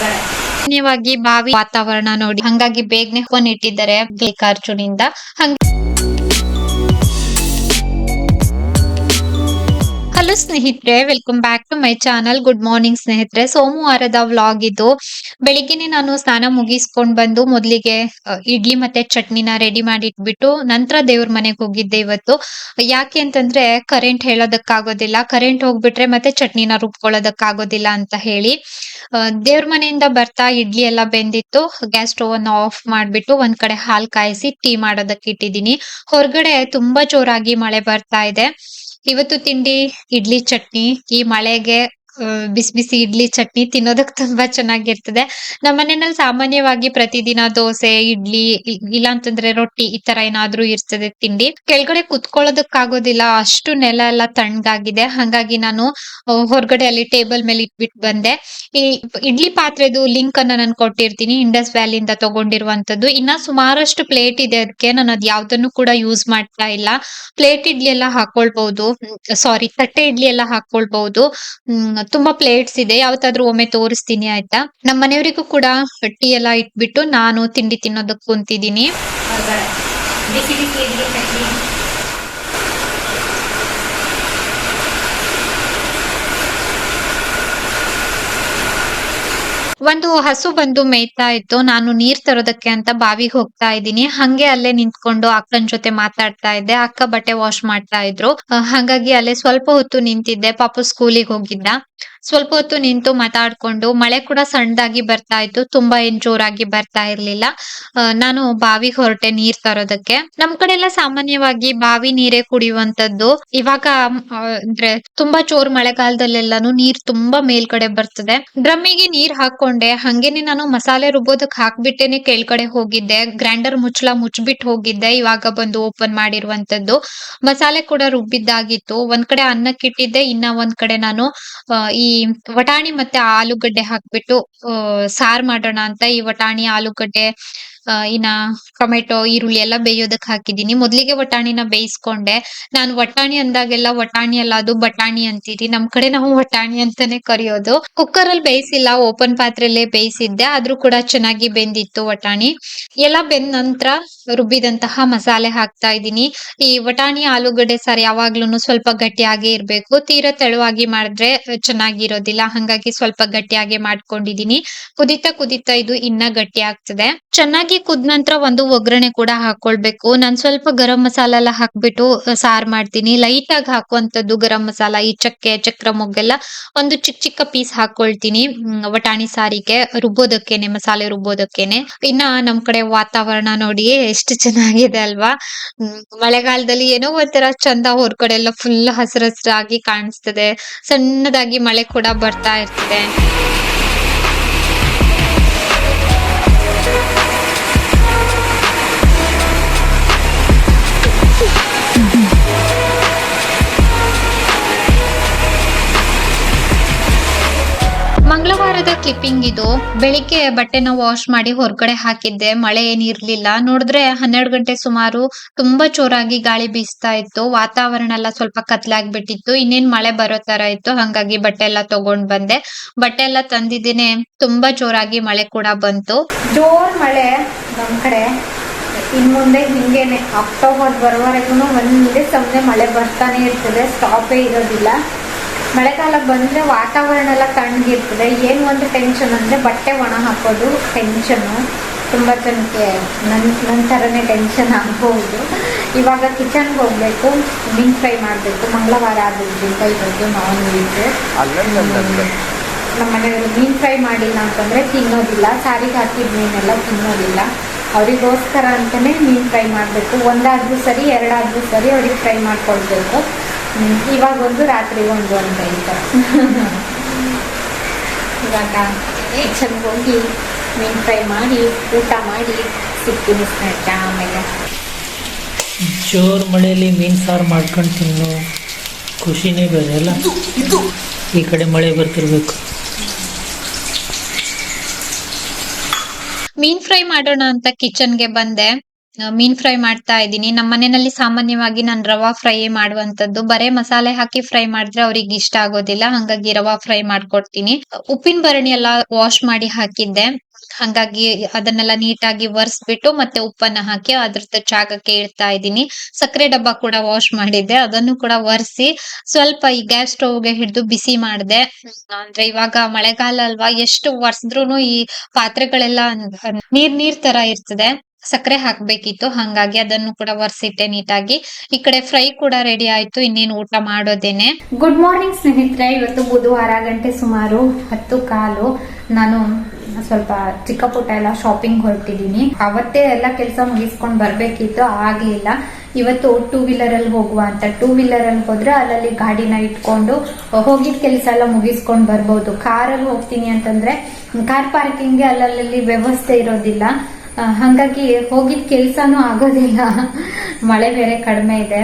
ಸಾಮಾನ್ಯವಾಗಿ ಬಾವಿ ವಾತಾವರಣ ನೋಡಿ ಹಂಗಾಗಿ ಬೇಗನೆ ಫೋನ್ ಇಟ್ಟಿದ್ದಾರೆ ಮಲ್ಲಿಕಾರ್ಜುನಿಂದ. ಹಲೋ ಸ್ನೇಹಿತರೆ, welcome back to my channel. Good morning ಸ್ನೇಹಿತರೆ. ಸೋಮವಾರದ ವ್ಲಾಗ್ ಇದು. ಬೆಳಿಗ್ಗೆನೆ ನಾನು ಸ್ನಾನ ಮುಗಿಸ್ಕೊಂಡ್ ಬಂದು ಮೊದ್ಲಿಗೆ ಇಡ್ಲಿ ಮತ್ತೆ ಚಟ್ನಿನ ರೆಡಿ ಮಾಡಿ ಇಟ್ಬಿಟ್ಟು ನಂತರ ದೇವ್ರ ಮನೆಗೆ ಹೋಗಿದ್ದೆ ಇವತ್ತು. ಯಾಕೆ ಅಂತಂದ್ರೆ ಕರೆಂಟ್ ಹೇಳೋದಕ್ಕಾಗೋದಿಲ್ಲ, ಕರೆಂಟ್ ಹೋಗ್ಬಿಟ್ರೆ ಮತ್ತೆ ಚಟ್ನಿನ ರುಬ್ಕೊಳ್ಳೋದಕ್ಕಾಗೋದಿಲ್ಲ ಅಂತ ಹೇಳಿ ದೇವ್ರ ಮನೆಯಿಂದ ಬರ್ತಾ ಇಡ್ಲಿ ಎಲ್ಲ ಬೆಂದಿತ್ತು. ಗ್ಯಾಸ್ ಸ್ಟವ್ ಅನ್ನು ಆಫ್ ಮಾಡ್ಬಿಟ್ಟು ಒಂದ್ ಕಡೆ ಹಾಲ್ ಕಾಯಿಸಿ ಟೀ ಮಾಡೋದಕ್ಕೆ ಇಟ್ಟಿದೀನಿ. ಹೊರಗಡೆ ತುಂಬಾ ಜೋರಾಗಿ ಮಳೆ ಬರ್ತಾ ಇದೆ. ಇವತ್ತು ತಿಂಡಿ ಇಡ್ಲಿ ಚಟ್ನಿ. ಈ ಮಳೆಗೆ ಬಿಸಿ ಬಿಸಿ ಇಡ್ಲಿ ಚಟ್ನಿ ತಿನ್ನೋದಕ್ಕೆ ತುಂಬಾ ಚೆನ್ನಾಗಿರ್ತದೆ. ನಮ್ಮ ಮನೆಯಲ್ಲಿ ಸಾಮಾನ್ಯವಾಗಿ ಪ್ರತಿದಿನ ದೋಸೆ ಇಡ್ಲಿ ಇಲ್ಲ ಅಂತಂದ್ರೆ ರೊಟ್ಟಿ ಈ ತರ ಏನಾದ್ರೂ ಇರ್ತದೆ ತಿಂಡಿ. ಕೆಳಗಡೆ ಕುತ್ಕೊಳ್ಳೋದಕ್ಕಾಗೋದಿಲ್ಲ, ಅಷ್ಟು ನೆಲ ಎಲ್ಲ ತಣ್ಣಗಾಗಿದೆ. ಹಂಗಾಗಿ ನಾನು ಹೊರಗಡೆ ಅಲ್ಲಿ ಟೇಬಲ್ ಮೇಲೆ ಇಟ್ಬಿಟ್ಟು ಬಂದೆ. ಈ ಇಡ್ಲಿ ಪಾತ್ರೆದು ಲಿಂಕ್ ಅನ್ನ ನಾನು ಕೊಟ್ಟಿರ್ತೀನಿ, ಇಂಡಸ್ ವ್ಯಾಲಿಯಿಂದ ತಗೊಂಡಿರುವಂತದ್ದು. ಇನ್ನ ಸುಮಾರಷ್ಟು ಪ್ಲೇಟ್ ಇದೆ, ಅದಕ್ಕೆ ನಾನು ಅದ್ ಯಾವ್ದನ್ನು ಕೂಡ ಯೂಸ್ ಮಾಡ್ತಾ ಇಲ್ಲ. ಪ್ಲೇಟ್ ಇಡ್ಲಿ ಎಲ್ಲ ಹಾಕೊಳ್ಬಹುದು, ಸಾರಿ ತಟ್ಟೆ ಇಡ್ಲಿ ಎಲ್ಲ ಹಾಕೊಳ್ಬಹುದು. ತುಂಬಾ ಪ್ಲೇಟ್ಸ್ ಇದೆ, ಯಾವತ್ತಾದ್ರೂ ಒಮ್ಮೆ ತೋರಿಸ್ತೀನಿ ಆಯ್ತಾ. ನಮ್ಮ ಮನೆಯವರಿಗೂ ಕೂಡ ಟೀ ಎಲ್ಲ ಇಟ್ಬಿಟ್ಟು ನಾನು ತಿಂಡಿ ತಿನ್ನೋದಕ್ಕೆ ಕುಂತಿದ್ದೀನಿ. ಬಿಸಿ ಬಿಸಿ ಇಡ್ಲಿ ಚಟ್ನಿ. ಒಂದು ಹಸು ಬಂದು ಮೇಯ್ತಾ ಇತ್ತು, ನಾನು ನೀರ್ ತರೋದಕ್ಕೆ ಅಂತ ಬಾವಿಗೆ ಹೋಗ್ತಾ ಇದ್ದೀನಿ. ಹಂಗೆ ಅಲ್ಲೇ ನಿಂತ್ಕೊಂಡು ಅಕ್ಕನ ಜೊತೆ ಮಾತಾಡ್ತಾ ಇದ್ದೆ. ಅಕ್ಕ ಬಟ್ಟೆ ವಾಶ್ ಮಾಡ್ತಾ ಇದ್ರು. ಹಾಗಾಗಿ ಅಲ್ಲೇ ಸ್ವಲ್ಪ ಹೊತ್ತು ನಿಂತಿದ್ದೆ. ಪಾಪು ಸ್ಕೂಲಿಗೆ ಹೋಗಿದ್ದ. ಸ್ವಲ್ಪ ಹೊತ್ತು ನಿಂತು ಮಾತಾಡ್ಕೊಂಡು, ಮಳೆ ಕೂಡ ಸಣ್ಣದಾಗಿ ಬರ್ತಾ ಇತ್ತು, ತುಂಬಾ ಏನ್ ಜೋರಾಗಿ ಬರ್ತಾ ಇರ್ಲಿಲ್ಲ. ನಾನು ಬಾವಿಗೆ ಹೊರಟೆ ನೀರ್ ತರೋದಕ್ಕೆ. ನಮ್ ಕಡೆ ಎಲ್ಲ ಸಾಮಾನ್ಯವಾಗಿ ಬಾವಿ ನೀರೇ ಕುಡಿಯುವಂತದ್ದು. ಇವಾಗ ಅಂದ್ರೆ ತುಂಬಾ ಜೋರ್ ಮಳೆಗಾಲದಲ್ಲೆಲ್ಲಾನು ನೀರ್ ತುಂಬಾ ಮೇಲ್ಗಡೆ ಬರ್ತದೆ. ಡ್ರಮ್ಮಿಗೆ ನೀರ್ ಹಾಕೊಂಡೆ, ಹಂಗೇನೆ ನಾನು ಮಸಾಲೆ ರುಬ್ಬೋದಕ್ ಹಾಕ್ಬಿಟ್ಟೇನೆ ಕೆಳಗಡೆ ಹೋಗಿದ್ದೆ. ಗ್ರೈಂಡರ್ ಮುಚ್ಚಳ ಮುಚ್ಬಿಟ್ಟು ಹೋಗಿದ್ದೆ. ಇವಾಗ ಬಂದು ಓಪನ್ ಮಾಡಿರುವಂತದ್ದು. ಮಸಾಲೆ ಕೂಡ ರುಬ್ಬಿದ್ದಾಗಿತ್ತು. ಒಂದ್ ಕಡೆ ಅನ್ನಕ್ಕಿಟ್ಟಿದ್ದೆ, ಇನ್ನ ಒಂದ್ ಕಡೆ ನಾನು ಈ ವಟಾಣಿ ಮತ್ತೆ ಆಲೂಗಡ್ಡೆ ಹಾಕ್ಬಿಟ್ಟು ಸಾರ್ ಮಾಡೋಣ ಅಂತ ಈ ವಟಾಣಿ ಆಲೂಗಡ್ಡೆ ಇನ್ನ ಟೊಮೆಟೊ ಈರುಳ್ಳಿ ಎಲ್ಲ ಬೇಯೋದಕ್ ಹಾಕಿದೀನಿ. ಮೊದ್ಲಿಗೆ ವಟಾಣಿನ ಬೇಯಿಸ್ಕೊಂಡೆ. ನಾನು ವಟಾಣಿ ಅಂದಾಗೆಲ್ಲ ವಟಾಣಿ ಅಲ್ಲ, ಅದು ಬಟಾಣಿ ಅಂತೀರಿ. ನಮ್ ಕಡೆ ನಾವು ವಟಾಣಿ ಅಂತಾನೆ ಕರಿಯೋದು. ಕುಕ್ಕರ್ ಅಲ್ಲಿ ಬೇಯಿಸಿಲ್ಲ, ಓಪನ್ ಪಾತ್ರೆಯಲ್ಲೇ ಬೇಯಿಸಿದ್ದೆ. ಆದ್ರೂ ಕೂಡ ಚೆನ್ನಾಗಿ ಬೆಂದಿತ್ತು ವಟಾಣಿ. ಎಲ್ಲ ಬೆಂದ ನಂತರ ರುಬ್ಬಿದಂತಹ ಮಸಾಲೆ ಹಾಕ್ತಾ ಇದೀನಿ. ಈ ವಟಾಣಿ ಆಲೂಗಡ್ಡೆ ಸಾರ್ ಯಾವಾಗ್ಲೂನು ಸ್ವಲ್ಪ ಗಟ್ಟಿಯಾಗಿ ಇರ್ಬೇಕು, ತೀರಾ ತೆಳುವಾಗಿ ಮಾಡಿದ್ರೆ ಚೆನ್ನಾಗಿರೋದಿಲ್ಲ. ಹಂಗಾಗಿ ಸ್ವಲ್ಪ ಗಟ್ಟಿಯಾಗಿ ಮಾಡ್ಕೊಂಡಿದೀನಿ. ಕುದಿತಾ ಕುದಿತಾ ಇದು ಇನ್ನ ಗಟ್ಟಿ ಆಗ್ತದೆ. ಚೆನ್ನಾಗಿ ಕುದ್ ನಂತರ ಒಂದು ಒಗ್ಗರಣೆ ಕೂಡ ಹಾಕೊಳ್ಬೇಕು. ನಾನ್ ಸ್ವಲ್ಪ ಗರಂ ಮಸಾಲ ಎಲ್ಲ ಹಾಕ್ಬಿಟ್ಟು ಸಾರ್ ಮಾಡ್ತೀನಿ. ಲೈಟ್ ಆಗಿ ಹಾಕುವಂತದ್ದು ಗರಂ ಮಸಾಲ, ಈ ಚಕ್ಕೆ ಚಕ್ರ ಮೊಗ್ಗೆಲ್ಲ ಒಂದು ಚಿಕ್ಕ ಚಿಕ್ಕ ಪೀಸ್ ಹಾಕೊಳ್ತೀನಿ ವಟಾಣಿ ಸಾರಿಗೆ ರುಬ್ಬೋದಕ್ಕೇನೆ, ಮಸಾಲೆ ರುಬ್ಬೋದಕ್ಕೇನೆ. ಇನ್ನ ನಮ್ ಕಡೆ ವಾತಾವರಣ ನೋಡಿ ಎಷ್ಟು ಚೆನ್ನಾಗಿದೆ ಅಲ್ವಾ. ಮಳೆಗಾಲದಲ್ಲಿ ಏನೋ ಒಂಥರ ಚಂದ. ಹೊರಗಡೆ ಎಲ್ಲ ಫುಲ್ ಹಸಿರಾಗಿ ಕಾಣಿಸ್ತದೆ. ಸಣ್ಣದಾಗಿ ಮಳೆ ಕೂಡ ಬರ್ತಾ ಇರ್ತದೆ. ಮಂಗಳವಾರದ ಕ್ಲಿಪ್ಪಿಂಗ್ ಇದು. ಬೆಳಿಗ್ಗೆ ಬಟ್ಟೆನ ವಾಶ್ ಮಾಡಿ ಹೊರಗಡೆ ಹಾಕಿದ್ದೆ, ಮಳೆ ಏನಿರ್ಲಿಲ್ಲ. ನೋಡಿದ್ರೆ 12 ಗಂಟೆ ಸುಮಾರು ತುಂಬಾ ಜೋರಾಗಿ ಗಾಳಿ ಬೀಸ್ತಾ ಇತ್ತು. ವಾತಾವರಣ ಎಲ್ಲ ಸ್ವಲ್ಪ ಕತ್ಲಾಗ್ಬಿಟ್ಟಿತ್ತು. ಇನ್ನೇನ್ ಮಳೆ ಬರೋ ತರ ಇತ್ತು. ಹಂಗಾಗಿ ಬಟ್ಟೆ ಎಲ್ಲ ತಗೊಂಡ್ ಬಂದೆ. ಬಟ್ಟೆ ಎಲ್ಲ ತಂದಿದ್ದೇನೆ, ತುಂಬಾ ಜೋರಾಗಿ ಮಳೆ ಕೂಡ ಬಂತು. ಜೋರ್ ಮಳೆ ನಮ್ ಕಡೆ. ಇನ್ ಮುಂದೆ ಹಿಂಗೇನೆ ಅಕ್ಟೋಬರ್ ಬರೋವರೆಗೂ ಒಂದೇ ಸಮನೆ ಮಳೆ ಬರ್ತಾನೆ ಇರ್ತದೆ, ಸ್ಟಾಪೇ ಇರೋದಿಲ್ಲ. ಮಳೆಗಾಲ ಬಂದ್ರೆ ವಾತಾವರಣ ಎಲ್ಲ ತಣ್ಣಗಿರ್ತದೆ. ಏನು ಒಂದು ಟೆನ್ಷನ್ ಅಂದ್ರೆ ಬಟ್ಟೆ ಒಣ ಹಾಕೋದು ಟೆನ್ಷನ್ನು. ತುಂಬಾ ಜನಕ್ಕೆ ನನ್ನ ಥರನೇ ಟೆನ್ಷನ್ ಆಗ್ಬೋದು. ಇವಾಗ ಕಿಚನ್ಗೆ ಹೋಗ್ಬೇಕು, ಮೀನ್ ಫ್ರೈ ಮಾಡಬೇಕು. ಮಂಗಳವಾರ ಆಗೋದ್ರಿಂದ ಇವತ್ತು ನಾನ್ ವೆಜ್. ನಮ್ಮ ಮನೆಯವರು ಮೀನ್ ಫ್ರೈ ಮಾಡಿಲ್ಲ ಅಂತಂದ್ರೆ ತಿನ್ನೋದಿಲ್ಲ. ಸಾರಿಗೆ ಹಾಕಿದ ಮೀನೆಲ್ಲ ತಿನ್ನೋದಿಲ್ಲ. ಅವರಿಗೋಸ್ಕರ ಅಂತಾನೆ ಮೀನ್ ಫ್ರೈ ಮಾಡಬೇಕು. ಒಂದಾದ್ರೂ ಸರಿ, ಎರಡಾದ್ರೂ ಸರಿ ಅವ್ರಿಗೆ ಫ್ರೈ ಮಾಡ್ಕೊಳ್ಬೇಕು. ಇವಾಗ ಒಂದು, ರಾತ್ರಿ ಒಂದು ಅಂತ ಹೇಳ್ತಾರೆ. ಇವಾಗ ಕಿಚನ್ಗೆ ಹೋಗಿ ಮೀನ್ ಫ್ರೈ ಮಾಡಿ ಊಟ ಮಾಡಿ ಸಿಗ್ತೀನಿ ಸ್ನೇಹಿತ. ಆಮೇಲೆ ಜೋರ್ ಮಳೆಯಲ್ಲಿ ಮೀನು ಸಾರು ಮಾಡ್ಕೊಂಡು ತಿನ್ನು ಖುಷಿನೇ ಬೇರೆ ಅಲ್ಲ. ಈ ಕಡೆ ಮಳೆ ಬರ್ತಿರ್ಬೇಕು. ಮೀನ್ ಫ್ರೈ ಮಾಡೋಣ ಅಂತ ಕಿಚನ್ಗೆ ಬಂದೆ. ಮೀನ್ ಫ್ರೈ ಮಾಡ್ತಾ ಇದ್ದೀನಿ. ನಮ್ಮ ಮನೆಯಲ್ಲಿ ಸಾಮಾನ್ಯವಾಗಿ ನಾನು ರವಾ ಫ್ರೈ ಮಾಡುವಂತದ್ದು. ಬರೇ ಮಸಾಲೆ ಹಾಕಿ ಫ್ರೈ ಮಾಡಿದ್ರೆ ಅವ್ರಿಗೆ ಇಷ್ಟ ಆಗೋದಿಲ್ಲ. ಹಂಗಾಗಿ ರವಾ ಫ್ರೈ ಮಾಡ್ಕೊಡ್ತೀನಿ. ಉಪ್ಪಿನ ಭರಣಿ ಎಲ್ಲ ವಾಶ್ ಮಾಡಿ ಹಾಕಿದ್ದೆ. ಹಂಗಾಗಿ ಅದನ್ನೆಲ್ಲ ನೀಟಾಗಿ ಒರೆಸ್ಬಿಟ್ಟು ಮತ್ತೆ ಉಪ್ಪನ್ನ ಹಾಕಿ ಅದ್ರದ್ದು ಜಾಗಕ್ಕೆ ಇಡ್ತಾ ಇದ್ದೀನಿ. ಸಕ್ಕರೆ ಡಬ್ಬ ಕೂಡ ವಾಶ್ ಮಾಡಿದ್ದೆ, ಅದನ್ನು ಕೂಡ ಒರೆಸಿ ಸ್ವಲ್ಪ ಈ ಗ್ಯಾಸ್ ಸ್ಟವ್ಗೆ ಹಿಡಿದು ಬಿಸಿ ಮಾಡಿದೆ. ಅಂದ್ರೆ ಇವಾಗ ಮಳೆಗಾಲ ಅಲ್ವಾ, ಎಷ್ಟು ಒರೆಸಿದ್ರುನು ಈ ಪಾತ್ರೆಗಳೆಲ್ಲ ನೀರ್ ತರ ಇರ್ತದೆ. ಸಕ್ಕರೆ ಹಾಕ್ಬೇಕಿತ್ತು, ಹಂಗಾಗಿ ಅದನ್ನು ಕೂಡ ಒರೆಸಿಟ್ಟೆ ನೀಟಾಗಿ. ಈ ಕಡೆ ಫ್ರೈ ಕೂಡ ರೆಡಿ ಆಯ್ತು, ಇನ್ನೇನು ಊಟ ಮಾಡೋದೇನೆ. ಗುಡ್ ಮಾರ್ನಿಂಗ್ ಸ್ನೇಹಿತರೆ. ಇವತ್ತು ಬುಧವಾರ, ಗಂಟೆ ಸುಮಾರು 10:15. ನಾನು ಸ್ವಲ್ಪ ಚಿಕ್ಕ ಪುಟ್ಟ ಎಲ್ಲ ಶಾಪಿಂಗ್ ಹೊರಟಿದ್ದೀನಿ. ಅವತ್ತೇ ಎಲ್ಲ ಕೆಲಸ ಮುಗಿಸ್ಕೊಂಡು ಬರ್ಬೇಕಿತ್ತು, ಆಗ್ಲಿಲ್ಲ. ಇವತ್ತು 2 ವೀಲರ್ ಅಲ್ಲಿ ಹೋಗುವ ಅಂತ. 2 ವೀಲರ್ ಅಲ್ಲಿ ಹೋದ್ರೆ ಅಲ್ಲಲ್ಲಿ ಗಾಡಿನ ಇಟ್ಕೊಂಡು ಹೋಗಿದ್ ಕೆಲಸ ಎಲ್ಲ ಮುಗಿಸ್ಕೊಂಡು ಬರ್ಬೋದು. ಕಾರಲ್ಲಿ ಹೋಗ್ತೀನಿ ಅಂತಂದ್ರೆ ಕಾರ್ ಪಾರ್ಕಿಂಗ್ಗೆ ಅಲ್ಲಲ್ಲಿ ವ್ಯವಸ್ಥೆ ಇರೋದಿಲ್ಲ. ಹಂಗಾಗಿ ಹೋಗಿದ್ ಕೆಲ್ಸಾನು ಆಗೋದಿಲ್ಲ. ಮಳೆ ಬೇರೆ ಕಡಿಮೆ ಇದೆ.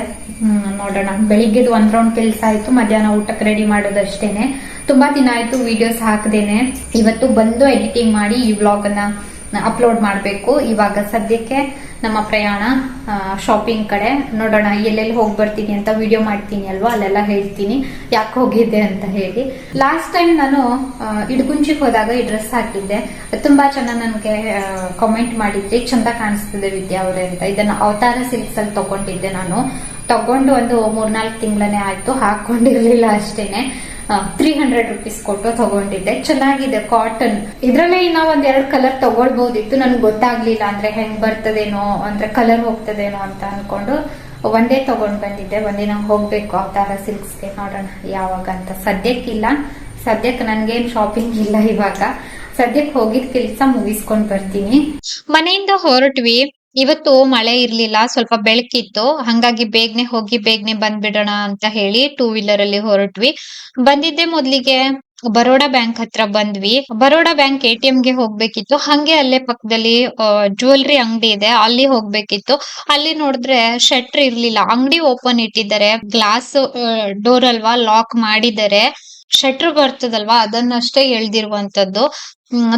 ನೋಡೋಣ. ಬೆಳಿಗ್ಗೆದು 1 ರೌಂಡ್ ಕೆಲಸ ಆಯ್ತು, ಮಧ್ಯಾಹ್ನ ಊಟಕ್ಕೆ ರೆಡಿ ಮಾಡೋದಷ್ಟೇನೆ. ತುಂಬಾ ದಿನ ಆಯ್ತು ವಿಡಿಯೋಸ್ ಹಾಕ್ದೇನೆ. ಇವತ್ತು ಬಂದು ಎಡಿಟಿಂಗ್ ಮಾಡಿ ಈ ವ್ಲಾಗ್ ಅನ್ನ ಅಪ್ಲೋಡ್ ಮಾಡ್ಬೇಕು. ಇವಾಗ ಸದ್ಯಕ್ಕೆ ನಮ್ಮ ಪ್ರಯಾಣ ಶಾಪಿಂಗ್ ಕಡೆ. ನೋಡೋಣ ಎಲ್ಲೆಲ್ಲಿ ಹೋಗಿ ಬರ್ತೀನಿ ಅಂತ ವಿಡಿಯೋ ಮಾಡ್ತೀನಿ ಅಲ್ವಾ, ಅಲ್ಲೆಲ್ಲ ಹೇಳ್ತೀನಿ ಯಾಕೆ ಹೋಗಿದ್ದೆ ಅಂತ ಹೇಳಿ. ಲಾಸ್ಟ್ ಟೈಮ್ ನಾನು ಇಡಗುಂಜಿಗೆ ಹೋದಾಗ ಈ ಡ್ರೆಸ್ ಹಾಕಿದ್ದೆ. ತುಂಬಾ ಚೆನ್ನಾಗಿ ನನಗೆ ಕಾಮೆಂಟ್ ಮಾಡಿದ್ರಿ, ಚಂದ ಕಾಣಿಸ್ತಿದೆ ವಿದ್ಯಾ ಅವರೇ ಅಂತ. ಇದನ್ನ ಅವತಾರ ಸಿಲ್ಕ್ಸ್ ಅಲ್ಲಿ ತಗೊಂಡಿದ್ದೆ. ನಾನು ತಗೊಂಡು ಒಂದು 3-4 ತಿಂಗಳೇ ಆಯ್ತು, ಹಾಕೊಂಡಿರ್ಲಿಲ್ಲ ಅಷ್ಟೇನೆ. 300 rupees ಕೊಟ್ಟು ತಗೊಂಡಿದ್ದೆ. ಚೆನ್ನಾಗಿದೆ, ಕಾಟನ್. ಇದ್ರಲ್ಲೇ ಇನ್ನ 1-2 ಕಲರ್ ತಗೊಳ್ಬಹುದಿತ್ತು, ನನ್ಗೆ ಗೊತ್ತಾಗ್ಲಿಲ್ಲ. ಅಂದ್ರೆ ಹೆಂಗ್ ಬರ್ತದೇನೋ, ಅಂದ್ರೆ ಕಲರ್ ಹೋಗ್ತದೇನೋ ಅಂತ ಅನ್ಕೊಂಡು ಒಂದೇ ತಗೊಂಡ್ ಬಂದಿದ್ದೆ. ಒಂದಿನ ಹೋಗ್ಬೇಕು ಅವತಾರ ಸಿಲ್ಕ್ಸ್ಗೆ, ನೋಡೋಣ ಯಾವಾಗ ಅಂತ. ಸದ್ಯಕ್ಕೆ ನನ್ಗೇನ್ ಶಾಪಿಂಗ್ ಇಲ್ಲ ಇವಾಗ. ಸದ್ಯಕ್ಕೆ ಹೋಗಿದ್ ಕೆಲ್ಸ ಮುಗಿಸ್ಕೊಂಡ್ ಬರ್ತೀನಿ. ಮನೆಯಿಂದ ಹೊರಟ್ವಿ. ಇವತ್ತು ಮಳೆ ಇರ್ಲಿಲ್ಲ, ಸ್ವಲ್ಪ ಬೆಳಕಿತ್ತು. ಹಂಗಾಗಿ ಬೇಗನೆ ಹೋಗಿ ಬೇಗನೆ ಬಂದ್ಬಿಡೋಣ ಅಂತ ಹೇಳಿ 2 ವೀಲರ್ ಅಲ್ಲಿ ಹೊರಟ್ವಿ. ಬಂದಿದ್ದೆ ಮೊದ್ಲಿಗೆ ಬರೋಡಾ ಬ್ಯಾಂಕ್ ಹತ್ರ ಬಂದ್ವಿ. ಬರೋಡಾ ಬ್ಯಾಂಕ್ ATM ಗೆ ಹೋಗ್ಬೇಕಿತ್ತು. ಹಂಗೆ ಅಲ್ಲೇ ಪಕ್ಕದಲ್ಲಿ ಜ್ಯುವೆಲ್ರಿ ಅಂಗಡಿ ಇದೆ, ಅಲ್ಲಿ ಹೋಗ್ಬೇಕಿತ್ತು. ಅಲ್ಲಿ ನೋಡಿದ್ರೆ ಶಟ್ರ್ ಇರ್ಲಿಲ್ಲ, ಅಂಗಡಿ ಓಪನ್ ಇಟ್ಟಿದ್ದಾರೆ. ಗ್ಲಾಸ್ ಡೋರ್ ಅಲ್ವಾ, ಲಾಕ್ ಮಾಡಿದ್ದಾರೆ. ಶಟ್ರ್ ಬರ್ತದಲ್ವಾ, ಅದನ್ನಷ್ಟೇ ಎಳ್ದಿರುವಂತದ್ದು.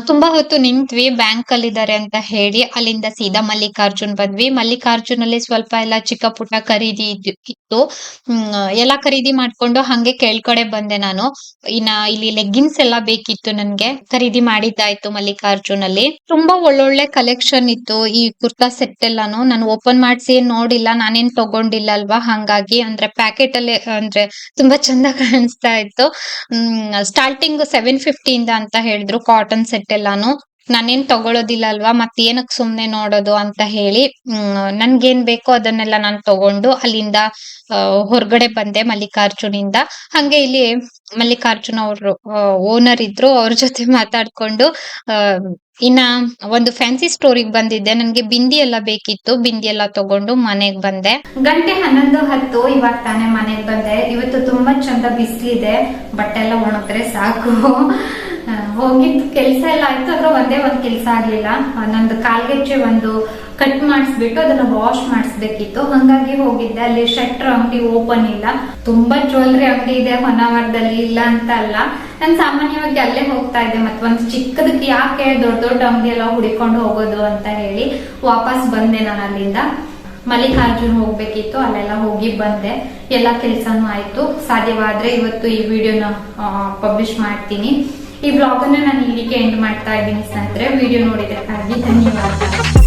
ತುಂಬಾ ಹೊತ್ತು ನಿಂತ್ವಿ, ಬ್ಯಾಂಕ್ ಅಲ್ಲಿ ಇದಾರೆ ಅಂತ ಹೇಳಿ. ಅಲ್ಲಿಂದ ಸೀದಾ ಮಲ್ಲಿಕಾರ್ಜುನ್ ಬಂದ್ವಿ. ಮಲ್ಲಿಕಾರ್ಜುನ್ ಅಲ್ಲಿ ಸ್ವಲ್ಪ ಎಲ್ಲ ಚಿಕ್ಕ ಪುಟ್ಟ ಖರೀದಿ ಇತ್ತು. ಎಲ್ಲಾ ಖರೀದಿ ಮಾಡ್ಕೊಂಡು ಹಂಗೆ ಕೆಳ್ಗಡೆ ಬಂದೆ ನಾನು. ಇನ್ನ ಇಲ್ಲಿ ಲೆಗ್ಗಿನ್ಸ್ ಎಲ್ಲ ಬೇಕಿತ್ತು ನನ್ಗೆ, ಖರೀದಿ ಮಾಡಿದ್ದಾಯ್ತು ಮಲ್ಲಿಕಾರ್ಜುನ್ ಅಲ್ಲಿ. ತುಂಬಾ ಒಳ್ಳೊಳ್ಳೆ ಕಲೆಕ್ಷನ್ ಇತ್ತು. ಈ ಕುರ್ತಾ ಸೆಟ್ ಎಲ್ಲಾನು ನಾನು ಓಪನ್ ಮಾಡ್ಸಿ ಏನ್ ನೋಡಿಲ್ಲ, ನಾನೇನ್ ತಗೊಂಡಿಲ್ಲ ಅಲ್ವಾ, ಹಂಗಾಗಿ. ಅಂದ್ರೆ ಪ್ಯಾಕೆಟ್ ಅಲ್ಲಿ ಅಂದ್ರೆ ತುಂಬಾ ಚಂದ ಕಾಣಿಸ್ತಾ ಇತ್ತು. ಸ್ಟಾರ್ಟಿಂಗ್ 750 ಇಂದ ಅಂತ ಹೇಳಿದ್ರು ಕಾಟನ್ ಸೆಟ್ ಎಲ್ಲಾನು. ನಾನೇನ್ ತಗೊಳ್ಳೋದಿಲ್ಲ ಅಲ್ವಾ, ಮತ್ತೆ ಏನಕ್ ಸುಮ್ನೆ ನೋಡೋದು ಅಂತ ಹೇಳಿ ನನ್ಗೇನ್ ಬೇಕೋ ಅದನ್ನೆಲ್ಲ ನಾನು ತಗೊಂಡು ಅಲ್ಲಿಂದ ಹೊರಗಡೆ ಬಂದೆ ಮಲ್ಲಿಕಾರ್ಜುನ್ ಇಂದ. ಹಂಗೆ ಇಲ್ಲಿ ಮಲ್ಲಿಕಾರ್ಜುನ್ ಅವರು ಓನರ್ ಇದ್ರು, ಅವ್ರ ಜೊತೆ ಮಾತಾಡ್ಕೊಂಡು ಇನ್ನ ಒಂದು ಫ್ಯಾನ್ಸಿ ಸ್ಟೋರಿಗೆ ಬಂದಿದ್ದೆ. ನನ್ಗೆ ಬಿಂದಿ ಎಲ್ಲ ಬೇಕಿತ್ತು, ಬಿಂದಿ ಎಲ್ಲ ತಗೊಂಡು ಮನೆಗ್ ಬಂದೆ. ಗಂಟೆ 11:10. ಇವಾಗ ತಾನೇ ಮನೆಗ್ ಬಂದೆ. ಇವತ್ತು ತುಂಬಾ ಚಂದ ಬಿಸಿಲಿದೆ, ಬಟ್ಟೆ ಎಲ್ಲ ಒಣಗಿದ್ರೆ ಸಾಕು. ಹೋಗಿದ್ ಕೆಲ್ಸ ಎಲ್ಲ ಆಯ್ತು, ಅದ್ರ ಒಂದೇ ಒಂದ್ ಕೆಲ್ಸ ಆಗ್ಲಿಲ್ಲ. ನಂದು ಕಾಲ್ಗೆಜ್ಜೆ ಒಂದು ಕಟ್ ಮಾಡಿಸ್ಬಿಟ್ಟು ಅದನ್ನ ವಾಶ್ ಮಾಡಿಸ್ಬೇಕಿತ್ತು, ಹಂಗಾಗಿ ಹೋಗಿದ್ದೆ. ಅಲ್ಲಿ ಶಟ್ರ್ ಅಂಗಡಿ ಓಪನ್ ಇಲ್ಲ. ತುಂಬಾ ಜ್ಯುವೆಲ್ರಿ ಅಂಗಡಿ ಇದೆ ಹೊನ್ನಾವರದಲ್ಲಿ, ಇಲ್ಲ ಅಂತ ಅಲ್ಲ. ನಾನು ಸಾಮಾನ್ಯವಾಗಿ ಅಲ್ಲೇ ಹೋಗ್ತಾ ಇದ್ದೆ. ಮತ್ ಒಂದ್ ಚಿಕ್ಕದಕ್ಕೆ ಯಾಕೆ ದೊಡ್ಡ ದೊಡ್ಡ ಅಂಗಡಿ ಎಲ್ಲ ಹುಡಿಕೊಂಡು ಹೋಗೋದು ಅಂತ ಹೇಳಿ ವಾಪಸ್ ಬಂದೆ ನಾನು ಅಲ್ಲಿಂದ. ಮಲ್ಲಿಕಾರ್ಜುನ್ ಹೋಗ್ಬೇಕಿತ್ತು, ಅಲ್ಲೆಲ್ಲ ಹೋಗಿ ಬಂದೆ. ಎಲ್ಲ ಕೆಲ್ಸಾನು ಆಯ್ತು. ಸಾಧ್ಯವಾದ್ರೆ ಇವತ್ತು ಈ ವಿಡಿಯೋನ ಪಬ್ಲಿಷ್ ಮಾಡ್ತೀನಿ. ಈ ಬ್ಲಾಗ್ ಅನ್ನ ನಾನು ಇಲ್ಲಿಗೆ ಎಂಡ್ ಮಾಡ್ತಾ ಇದ್ದೀನಿ ಸ್ನೇಹಿತರೆ. ವಿಡಿಯೋ ನೋಡಿದ್ದಕ್ಕಾಗಿ ಧನ್ಯವಾದ.